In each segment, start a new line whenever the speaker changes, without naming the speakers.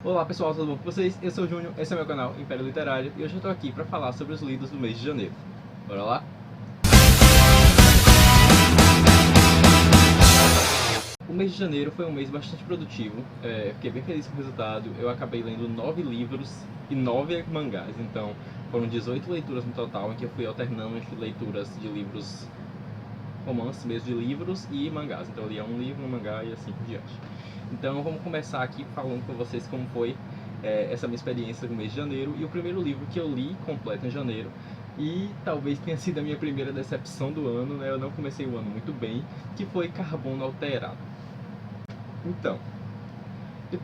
Olá pessoal, tudo bom com vocês? Eu sou o Júnior, esse é meu canal Império Literário e hoje eu estou aqui para falar sobre os lidos do mês de janeiro. Bora lá? O mês de janeiro foi um mês bastante produtivo, fiquei bem feliz com o resultado. Eu acabei lendo 9 livros e 9 mangás, então foram 18 leituras no total, em que eu fui alternando entre leituras de livros, romances mesmo, de livros e mangás. Então eu lia um livro, um mangá e assim por diante. Então vamos começar aqui falando com vocês como foi essa minha experiência no mês de janeiro. E o primeiro livro que eu li completo em janeiro, e talvez tenha sido a minha primeira decepção do ano, né? Eu não comecei o ano muito bem, que foi Carbono Alterado. Então, eu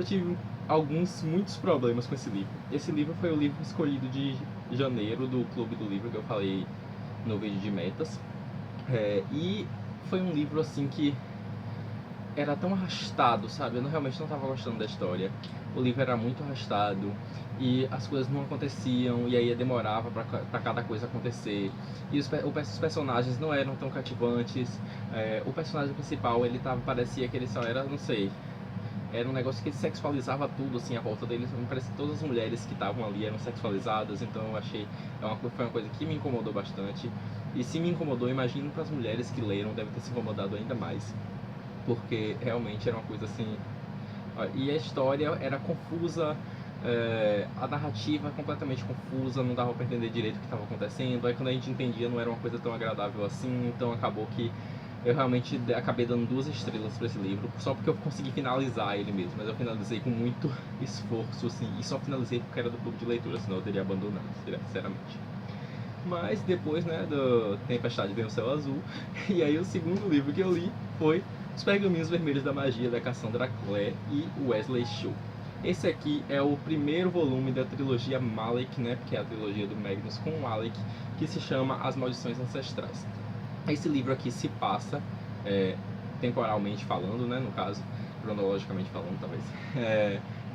tive muitos problemas com esse livro. Esse livro foi o livro escolhido de janeiro do Clube do Livro que eu falei no vídeo de metas. E foi um livro assim que era tão arrastado, sabe? Eu realmente não estava gostando da história. O livro era muito arrastado e as coisas não aconteciam, e aí demorava para cada coisa acontecer. E os personagens não eram tão cativantes. O personagem principal, parecia que ele só era, não sei, era um negócio que ele sexualizava tudo assim à volta dele. Me parece que todas as mulheres que estavam ali eram sexualizadas, então eu achei foi uma coisa que me incomodou bastante. E se me incomodou, imagino para as mulheres que leram, devem ter se incomodado ainda mais, porque realmente era uma coisa assim. E a história era confusa, a narrativa completamente confusa, não dava para entender direito o que estava acontecendo. Aí quando a gente entendia, não era uma coisa tão agradável assim, então acabou que eu realmente acabei dando 2 estrelas para esse livro, só porque eu consegui finalizar ele mesmo. Mas eu finalizei com muito esforço, assim, e só finalizei porque era do clube de leitura, senão eu teria abandonado, sinceramente. Mas depois, né, do Tempestade Vem o Céu Azul, e aí o segundo livro que eu li foi Os Pergaminhos Vermelhos da Magia, da Cassandra Clare e Wesley Chu. Esse aqui é o primeiro volume da trilogia Malek, né, que é a trilogia do Magnus com o Malek, que se chama As Maldições Ancestrais. Esse livro aqui se passa, temporalmente falando, né, no caso, cronologicamente falando talvez,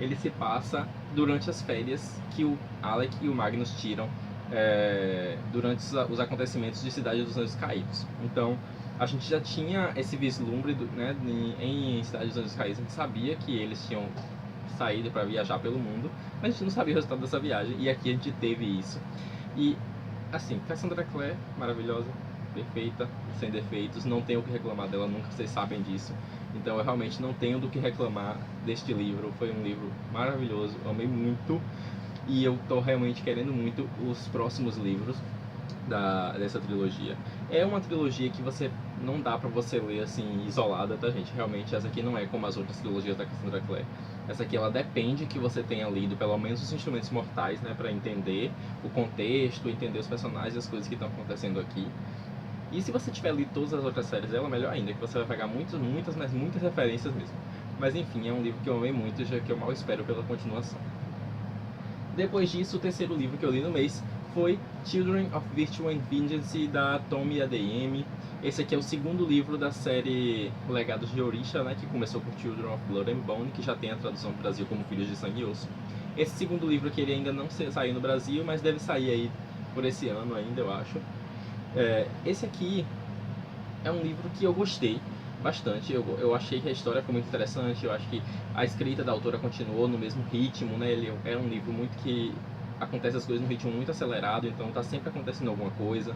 ele se passa durante as férias que o Alec e o Magnus tiram durante os acontecimentos de Cidade dos Anjos Caídos. Então, a gente já tinha esse vislumbre né, em Cidade dos Anjos Caídos. A gente sabia que eles tinham saído para viajar pelo mundo, mas a gente não sabia o resultado dessa viagem, e aqui a gente teve isso. E, assim, Cassandra Clare, maravilhosa, perfeita, sem defeitos, não tenho o que reclamar dela nunca, vocês sabem disso. Então eu realmente não tenho do que reclamar deste livro. Foi um livro maravilhoso, amei muito, e eu tô realmente querendo muito os próximos livros dessa trilogia. É uma trilogia que não dá pra você ler assim isolada, tá, gente? Realmente essa aqui não é como as outras trilogias da Cassandra Clare. Essa aqui ela depende que você tenha lido pelo menos os Instrumentos Mortais, né, para entender o contexto, entender os personagens e as coisas que estão acontecendo aqui. E se você tiver lido todas as outras séries dela, melhor ainda, que você vai pegar muitas referências mesmo. Mas enfim, é um livro que eu amei muito, já que eu mal espero pela continuação. Depois disso, o terceiro livro que eu li no mês foi Children of Virtue and Vengeance, da Tomi Adeyemi. Esse aqui é o segundo livro da série Legados de Orisha, né, que começou por Children of Blood and Bone, que já tem a tradução no Brasil como Filhos de Sangue e Osso. Esse segundo livro aqui ele ainda não saiu no Brasil, mas deve sair aí por esse ano ainda, eu acho. Esse aqui é um livro que eu gostei bastante. Eu achei que a história foi muito interessante. Eu acho que a escrita da autora continuou no mesmo ritmo, né? Ele é um livro muito que acontece as coisas num ritmo muito acelerado, então tá sempre acontecendo alguma coisa.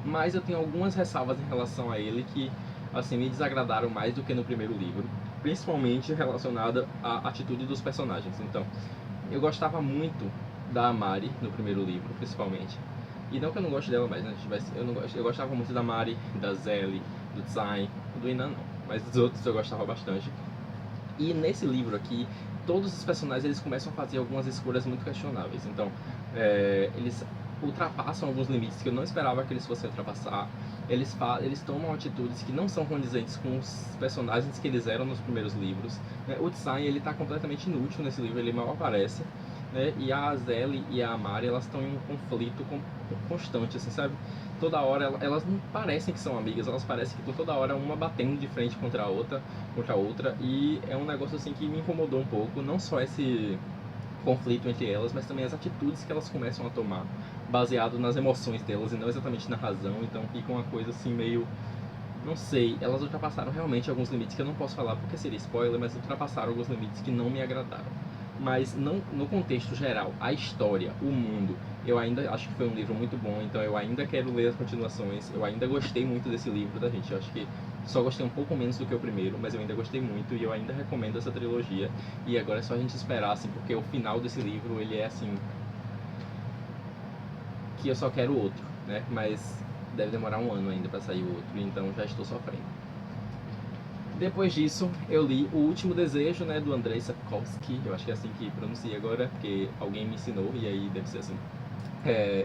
Mas eu tenho algumas ressalvas em relação a ele que assim me desagradaram mais do que no primeiro livro, principalmente relacionada à atitude dos personagens. Então, eu gostava muito da Mari no primeiro livro, principalmente. E não que eu não goste dela, mas né, eu gostava muito da Mari, da Zélie, do Tsai, do Inan não, mas dos outros eu gostava bastante. E nesse livro aqui, todos os personagens eles começam a fazer algumas escolhas muito questionáveis. Então, eles ultrapassam alguns limites que eu não esperava que eles fossem ultrapassar. Eles tomam atitudes que não são condizentes com os personagens que eles eram nos primeiros livros. O Tsai, ele tá completamente inútil nesse livro, ele mal aparece. E a Zélie e a Mari, elas estão em um conflito constante, assim, sabe? Toda hora elas não parecem que são amigas, elas parecem que estão toda hora uma batendo de frente contra a outra, e é um negócio assim que me incomodou um pouco, não só esse conflito entre elas, mas também as atitudes que elas começam a tomar, baseado nas emoções delas e não exatamente na razão. Então fica uma coisa assim meio não sei, elas ultrapassaram realmente alguns limites que eu não posso falar porque seria spoiler, mas ultrapassaram alguns limites que não me agradaram. Mas não, no contexto geral, a história, o mundo, eu ainda acho que foi um livro muito bom, então eu ainda quero ler as continuações, eu ainda gostei muito desse livro, tá, gente? Eu acho que só gostei um pouco menos do que o primeiro, mas eu ainda gostei muito e eu ainda recomendo essa trilogia. E agora é só a gente esperar, assim, porque o final desse livro, ele é assim, que eu só quero outro, né? Mas deve demorar um ano ainda pra sair o outro, então já estou sofrendo. Depois disso, eu li O Último Desejo, né, do Andrei Sapkowski, eu acho que é assim que pronuncia agora, porque alguém me ensinou e aí deve ser assim.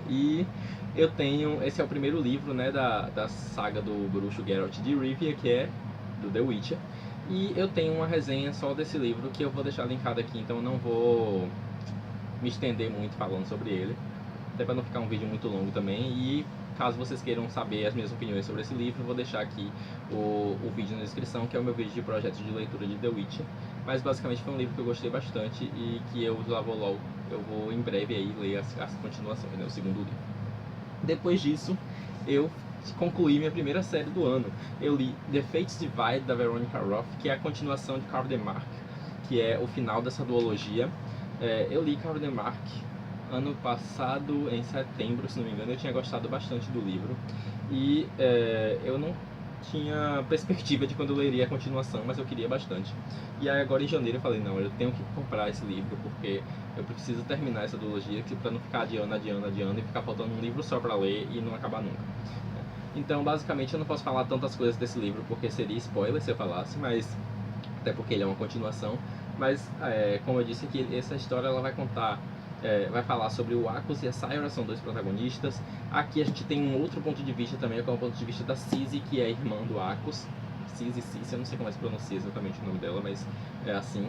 E eu tenho, esse é o primeiro livro, né, da saga do bruxo Geralt de Rivia, que é do The Witcher. E eu tenho uma resenha só desse livro que eu vou deixar linkado aqui, então eu não vou me estender muito falando sobre ele, até para não ficar um vídeo muito longo também. E caso vocês queiram saber as minhas opiniões sobre esse livro, eu vou deixar aqui o vídeo na descrição, que é o meu vídeo de projeto de leitura de The Witcher. Mas basicamente foi um livro que eu gostei bastante e que eu já vou logo, eu vou em breve aí ler as continuações, né, o segundo livro. Depois disso, eu concluí minha primeira série do ano. Eu li The Fates Divide, da Veronica Roth, que é a continuação de Carl Demark, que é o final dessa duologia. Eu li Carl Demark ano passado, em setembro, se não me engano. Eu tinha gostado bastante do livro e eu não tinha perspectiva de quando eu leria a continuação, mas eu queria bastante. E aí agora em janeiro eu falei, não, eu tenho que comprar esse livro porque eu preciso terminar essa duologia para não ficar adiando e ficar faltando um livro só para ler e não acabar nunca. Então basicamente eu não posso falar tantas coisas desse livro porque seria spoiler se eu falasse, mas até porque ele é uma continuação. Mas como eu disse aqui, essa história ela vai contar, vai falar sobre o Akos e a Syra, são dois protagonistas. Aqui a gente tem um outro ponto de vista também, que é o ponto de vista da Cisi, que é a irmã do Akos. Cisi, eu não sei como é que se pronuncia exatamente o nome dela, mas é assim.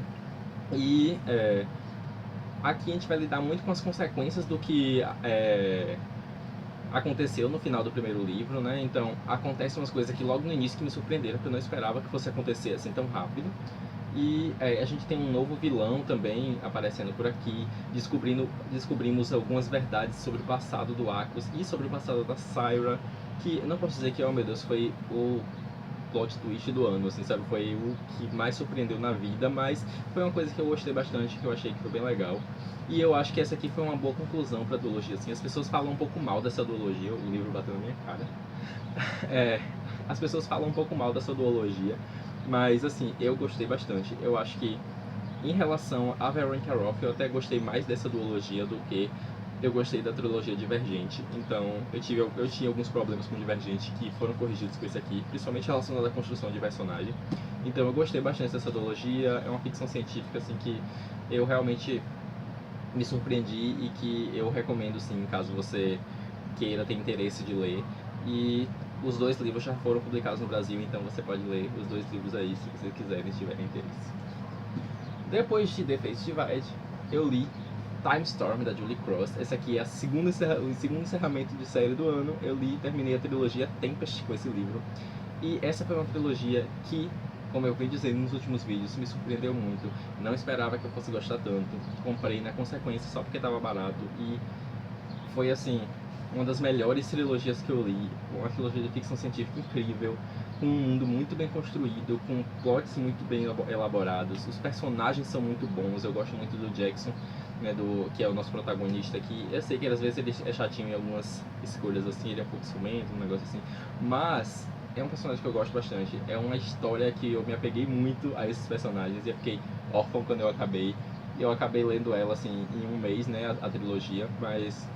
E aqui a gente vai lidar muito com as consequências do que aconteceu no final do primeiro livro, né? Então acontecem umas coisas aqui logo no início que me surpreenderam, porque eu não esperava que fosse acontecer assim tão rápido. E a gente tem um novo vilão também aparecendo por aqui. Descobrimos algumas verdades sobre o passado do Akos e sobre o passado da Syra, que eu não posso dizer que, oh meu Deus, foi o plot twist do ano, assim, sabe? Foi o que mais surpreendeu na vida, mas foi uma coisa que eu gostei bastante, que eu achei que foi bem legal. E eu acho que essa aqui foi uma boa conclusão pra duologia, assim. As pessoas falam um pouco mal dessa duologia, o livro bateu na minha cara. As pessoas falam um pouco mal dessa duologia, mas assim, eu gostei bastante. Eu acho que em relação a Veronica Roth, eu até gostei mais dessa duologia do que eu gostei da trilogia Divergente. Então eu tinha alguns problemas com Divergente que foram corrigidos com esse aqui, principalmente relacionado à construção de personagem. Então eu gostei bastante dessa duologia. É uma ficção científica assim que eu realmente me surpreendi e que eu recomendo sim, caso você queira ter interesse de ler. E os dois livros já foram publicados no Brasil, então você pode ler os dois livros aí se vocês quiserem, se tiverem interesse. Depois de The Fates Divide, eu li Time Storm, da Julie Cross. Esse aqui é o segundo encerramento de série do ano. Eu li e terminei a trilogia Tempest com esse livro. E essa foi uma trilogia que, como eu venho dizendo nos últimos vídeos, me surpreendeu muito. Não esperava que eu fosse gostar tanto. Comprei na consequência só porque estava barato. E foi assim, uma das melhores trilogias que eu li. Uma trilogia de ficção científica incrível, com um mundo muito bem construído, com plots muito bem elaborados. Os personagens são muito bons. Eu gosto muito do Jackson, né, que é o nosso protagonista aqui. Eu sei que às vezes ele é chatinho em algumas escolhas assim, ele é um pouco ciumento, um negócio assim, mas é um personagem que eu gosto bastante. É uma história que eu me apeguei muito a esses personagens e eu fiquei órfão quando eu acabei. E eu acabei lendo ela assim em um mês, né, a trilogia, mas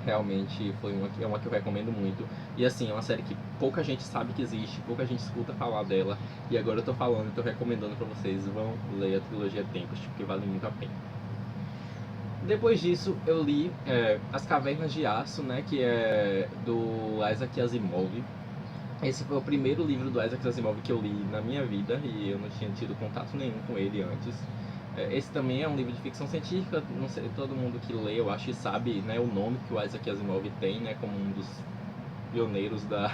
realmente é uma que eu recomendo muito. E assim, é uma série que pouca gente sabe que existe, pouca gente escuta falar dela. E agora eu tô falando e tô recomendando pra vocês, vão ler a trilogia Tempest, porque vale muito a pena. Depois disso, eu li As Cavernas de Aço, né, que é do Isaac Asimov. Esse foi o primeiro livro do Isaac Asimov que eu li na minha vida e eu não tinha tido contato nenhum com ele antes. Esse também é um livro de ficção científica, não sei, todo mundo que lê, eu acho, e sabe, né, o nome que o Isaac Asimov tem, né, como um dos pioneiros da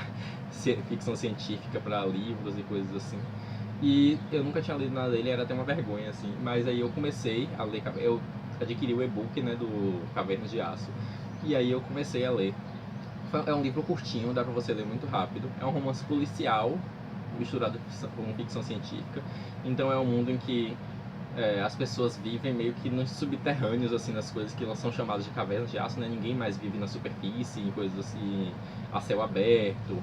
ficção científica para livros e coisas assim. E eu nunca tinha lido nada dele, era até uma vergonha, assim, mas aí eu comecei a ler, eu adquiri o e-book, né, do Cavernas de Aço, e aí eu comecei a ler. É um livro curtinho, dá pra você ler muito rápido. É um romance policial misturado com ficção científica. Então é um mundo em que as pessoas vivem meio que nos subterrâneos, assim, nas coisas que elas são chamadas de cavernas de aço, né? Ninguém mais vive na superfície, em coisas assim, a céu aberto.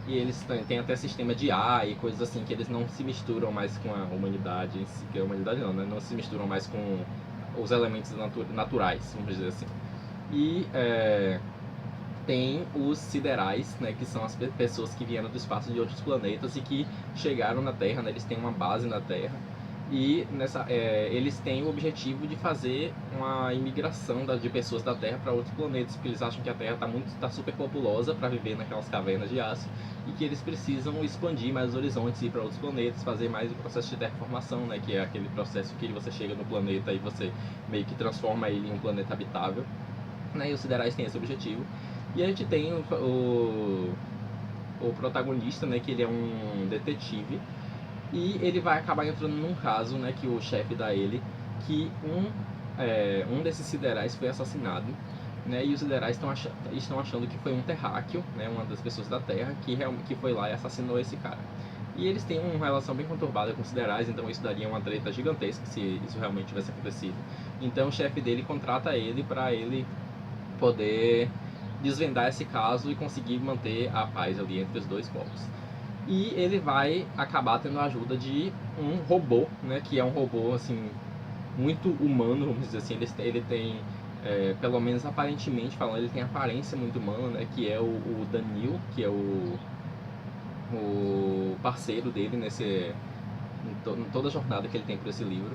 E eles têm até sistema de ar e coisas assim, que eles não se misturam mais com a humanidade em si, que a humanidade não, né? Não se misturam mais com os elementos naturais, vamos dizer assim. E tem os siderais, né, que são as pessoas que vieram do espaço de outros planetas e que chegaram na Terra, né? Eles têm uma base na Terra. E eles têm o objetivo de fazer uma imigração de pessoas da Terra para outros planetas, porque eles acham que a Terra está super populosa para viver naquelas cavernas de aço e que eles precisam expandir mais os horizontes, ir para outros planetas, fazer mais o processo de terraformação, né, que é aquele processo que você chega no planeta e você meio que transforma ele em um planeta habitável, né, e os siderais têm esse objetivo. E a gente tem o protagonista, né, que ele é um detetive. E ele vai acabar entrando num caso, né, que o chefe dá ele, que um desses siderais foi assassinado, né, e os siderais estão achando que foi um terráqueo, né, uma das pessoas da Terra, que foi lá e assassinou esse cara. E eles têm uma relação bem conturbada com os siderais, então isso daria uma treta gigantesca se isso realmente tivesse acontecido. Então o chefe dele contrata ele para ele poder desvendar esse caso e conseguir manter a paz ali entre os dois povos. E ele vai acabar tendo a ajuda de um robô, né, que é um robô assim muito humano, vamos dizer assim. Ele tem, pelo menos aparentemente falando, ele tem aparência muito humana, né, que é o Daniel, que é o parceiro dele em toda a jornada que ele tem por esse livro.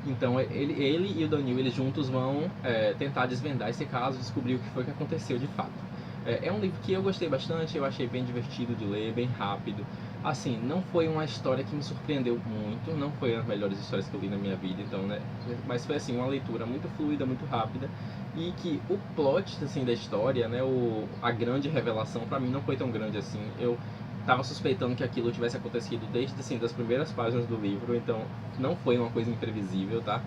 Então ele e o Daniel, eles juntos vão tentar desvendar esse caso, descobrir o que foi que aconteceu de fato. É um livro que eu gostei bastante, eu achei bem divertido de ler, bem rápido. Assim, não foi uma história que me surpreendeu muito, não foi as melhores histórias que eu li na minha vida, então, né? Mas foi assim, uma leitura muito fluida, muito rápida, e que o plot assim da história, né, a grande revelação pra mim não foi tão grande assim. Eu tava suspeitando que aquilo tivesse acontecido desde assim das primeiras páginas do livro, então não foi uma coisa imprevisível, tá?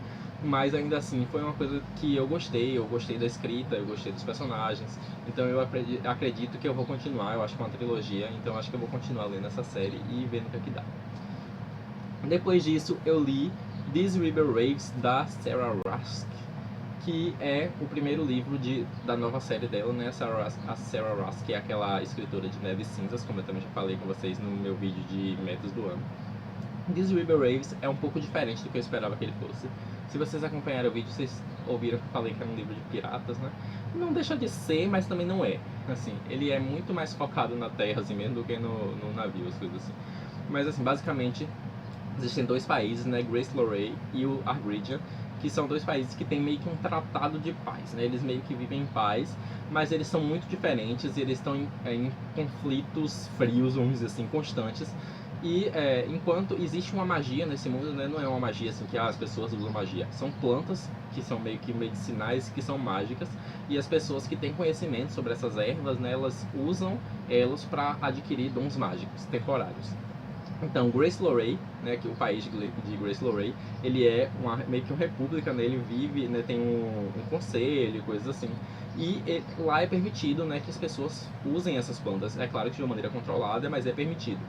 Mas ainda assim foi uma coisa que eu gostei da escrita, eu gostei dos personagens, então eu acredito que eu vou continuar. Eu acho que é uma trilogia, então acho que eu vou continuar lendo essa série e vendo o que dá. Depois disso eu li These River Waves, da Sarah Rusk, que é o primeiro livro da nova série dela, né? A Sarah Rusk, que é aquela escritora de Neves Cinzas, como eu também já falei com vocês no meu vídeo de metas do ano. These River Waves é um pouco diferente do que eu esperava que ele fosse. Se vocês acompanharam o vídeo, vocês ouviram que eu falei que era um livro de piratas, né? Não deixa de ser, mas também não é. Assim, ele é muito mais focado na terra, assim mesmo, do que no navio, as coisas assim. Mas, assim, basicamente, existem dois países, né? Gracelorey e o Argridia, que são dois países que têm meio que um tratado de paz, né? Eles meio que vivem em paz, mas eles são muito diferentes e eles estão em conflitos frios, vamos dizer assim, constantes. E enquanto existe uma magia nesse mundo, né, não é uma magia assim que as pessoas usam magia. São plantas que são meio que medicinais, que são mágicas, e as pessoas que têm conhecimento sobre essas ervas, né, elas usam elas para adquirir dons mágicos temporários. Então, Gracelorey, né, que é o país de Gracelorey, ele é meio que uma república, né, ele vive, né, tem um conselho, coisas assim. E lá é permitido, né, que as pessoas usem essas plantas. É claro que de uma maneira controlada, mas é permitido.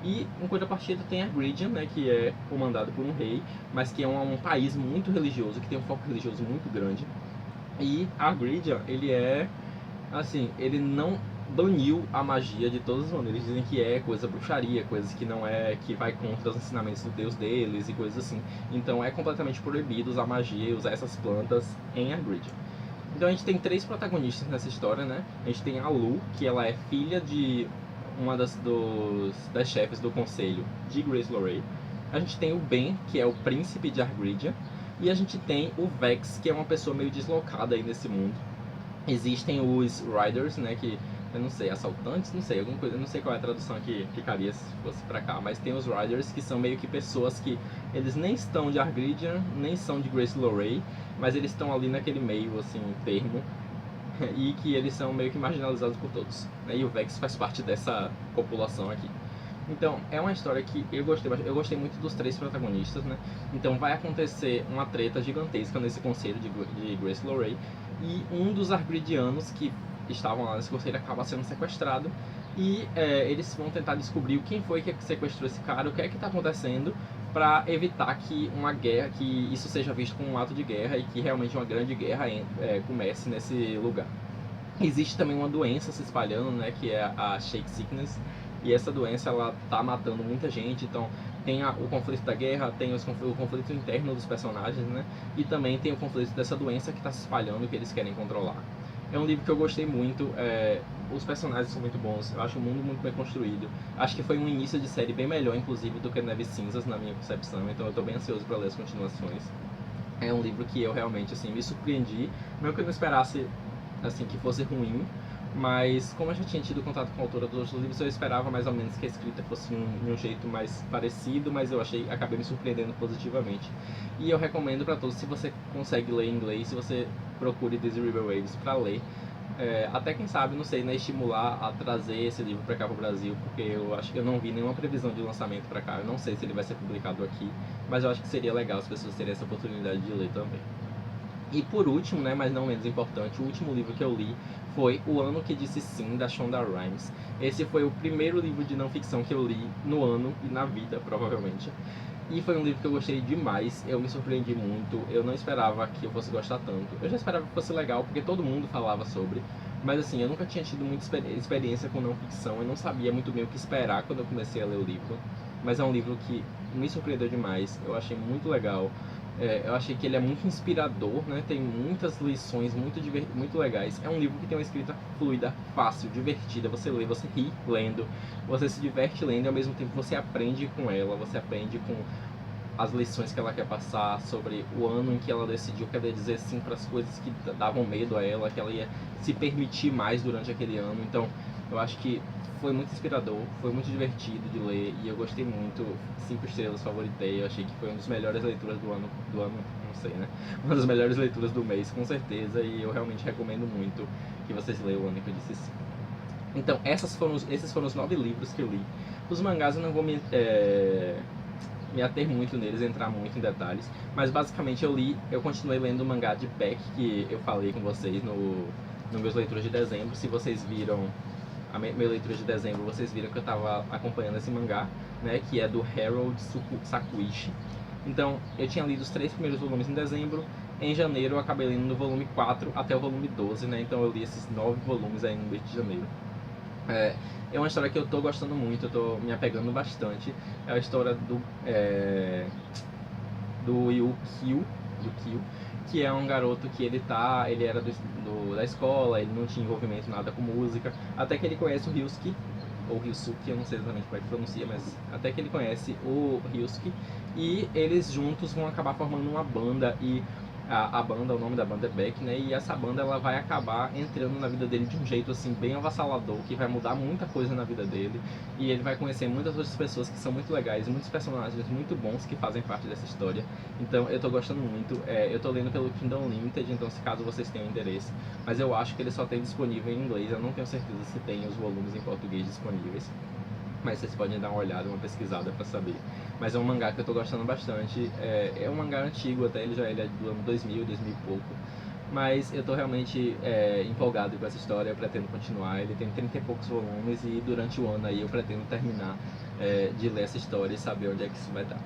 E em contrapartida tem a Grydian, né, que é comandado por um rei, mas que é um país muito religioso, que tem um foco religioso muito grande. E a Grydian, ele é, assim, ele não baniu a magia de todas as maneiras. Eles dizem que é coisa bruxaria, coisas que não é, que vai contra os ensinamentos do deus deles e coisas assim. Então é completamente proibido usar magia e usar essas plantas em Argridia. Então a gente tem três protagonistas nessa história, né? A gente tem a Lu, que ela é filha de uma das chefes do conselho de Gracelorey. A gente tem o Ben, que é o príncipe de Argridia. E a gente tem o Vex, que é uma pessoa meio deslocada aí nesse mundo. Existem os Riders, né, que eu não sei, assaltantes, não sei, alguma coisa, eu não sei qual é a tradução que ficaria se fosse pra cá, mas tem os Riders, que são meio que pessoas que eles nem estão de Argridia, nem são de Gracelorey, mas eles estão ali naquele meio, assim, termo, e que eles são meio que marginalizados por todos, né? E o Vex faz parte dessa população aqui. Então, é uma história que eu gostei muito dos três protagonistas, né? Então vai acontecer uma treta gigantesca nesse conselho de Gracelorey, e um dos Argridianos, que estavam lá nesse curso, ele acaba sendo sequestrado. E eles vão tentar descobrir quem foi que sequestrou esse cara, o que é que está acontecendo, para evitar que uma guerra, que isso seja visto como um ato de guerra e que realmente uma grande guerra comece nesse lugar. Existe também uma doença se espalhando, né, que é a Shake Sickness, e essa doença ela tá matando muita gente, então tem o conflito da guerra, tem o conflito interno dos personagens, né, e também tem o conflito dessa doença que está se espalhando, que eles querem controlar. É um livro que eu gostei muito, os personagens são muito bons, eu acho o mundo muito bem construído. Acho que foi um início de série bem melhor, inclusive, do que Neves Cinzas, na minha concepção, então eu estou bem ansioso para ler as continuações. É um livro que eu realmente, assim, me surpreendi, mesmo que eu não esperasse, assim, que fosse ruim, mas como eu já tinha tido contato com a autora dos outros livros, eu esperava mais ou menos que a escrita fosse de um jeito mais parecido, mas eu acabei me surpreendendo positivamente. E eu recomendo para todos, se você consegue ler em inglês, se você procure These River Waves para ler. Até quem sabe, não sei, né, estimular a trazer esse livro para cá para o Brasil, porque eu acho que eu não vi nenhuma previsão de lançamento para cá. Eu não sei se ele vai ser publicado aqui, mas eu acho que seria legal as pessoas terem essa oportunidade de ler também. E por último, né, mas não menos importante, o último livro que eu li foi O Ano que Disse Sim, da Shonda Rhimes. Esse foi o primeiro livro de não ficção que eu li no ano e na vida, provavelmente. E foi um livro que eu gostei demais, eu me surpreendi muito, eu não esperava que eu fosse gostar tanto. Eu já esperava que fosse legal, porque todo mundo falava sobre, mas assim, eu nunca tinha tido muita experiência com não ficção, eu não sabia muito bem o que esperar quando eu comecei a ler o livro. Mas é um livro que me surpreendeu demais, eu achei muito legal. Eu achei que ele é muito inspirador, né? Tem muitas lições muito legais. É um livro que tem uma escrita fluida, fácil, divertida. Você lê, você ri lendo, você se diverte lendo e ao mesmo tempo você aprende com ela, você aprende com as lições que ela quer passar, sobre o ano em que ela decidiu que ela ia dizer sim para as coisas que davam medo a ela, que ela ia se permitir mais durante aquele ano. Então, eu acho que foi muito inspirador, foi muito divertido de ler e eu gostei muito. 5 estrelas, favoritei. Eu achei que foi uma das melhores leituras do ano, não sei, né? Uma das melhores leituras do mês, com certeza, e eu realmente recomendo muito que vocês leiam O Ano que eu Disse Sim. Então, esses foram os 9 livros que eu li. Os mangás eu não vou me ater muito neles, entrar muito em detalhes, mas basicamente eu continuei lendo o mangá de Beck, que eu falei com vocês no meus leituras de dezembro. Se vocês viram a minha leitura de dezembro, vocês viram que eu estava acompanhando esse mangá, né, que é do Harold Sakuichi. Então, eu tinha lido os 3 primeiros volumes em dezembro. Em janeiro eu acabei lendo do volume 4 até o volume 12, né? Então eu li esses 9 volumes aí no mês de janeiro. É uma história que eu tô gostando muito, eu tô me apegando bastante. É a história do Yukio, que é um garoto que ele era da escola, ele não tinha envolvimento nada com música, até que ele conhece o Ryusuke, ou Ryusuke, eu não sei exatamente como é que pronuncia, mas até que ele conhece o Ryusuke, e eles juntos vão acabar formando uma banda, e a banda, o nome da banda é Beck, né? E essa banda ela vai acabar entrando na vida dele de um jeito assim bem avassalador, que vai mudar muita coisa na vida dele. E ele vai conhecer muitas outras pessoas que são muito legais, muitos personagens muito bons que fazem parte dessa história. Então eu tô gostando muito. Eu tô lendo pelo Kindle Unlimited, então se caso vocês tenham interesse. Mas eu acho que ele só tem disponível em inglês, eu não tenho certeza se tem os volumes em português disponíveis. Mas vocês podem dar uma olhada, uma pesquisada pra saber. Mas é um mangá que eu tô gostando bastante. É um mangá antigo até, ele é do ano 2000 e pouco. Mas eu tô realmente empolgado com essa história, eu pretendo continuar. Ele tem 30 e poucos volumes e durante o ano aí eu pretendo terminar de ler essa história e saber onde é que isso vai dar.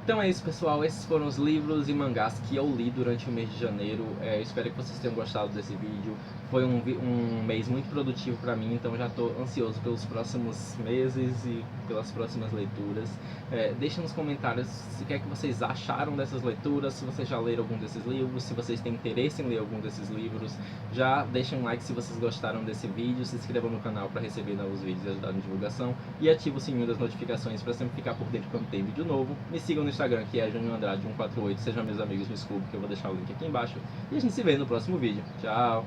Então é isso, pessoal, esses foram os livros e mangás que eu li durante o mês de janeiro. Espero que vocês tenham gostado desse vídeo. Foi um mês muito produtivo para mim, então já estou ansioso pelos próximos meses e pelas próximas leituras. Deixem nos comentários o que é que vocês acharam dessas leituras, se vocês já leram algum desses livros, se vocês têm interesse em ler algum desses livros. Já deixem um like se vocês gostaram desse vídeo, se inscrevam no canal para receber novos vídeos e ajudar na divulgação, e ative o sininho das notificações para sempre ficar por dentro quando tem vídeo novo. Me sigam no Instagram, que é JunioAndrade148, sejam meus amigos no Scoob, que eu vou deixar o link aqui embaixo, e a gente se vê no próximo vídeo. Tchau!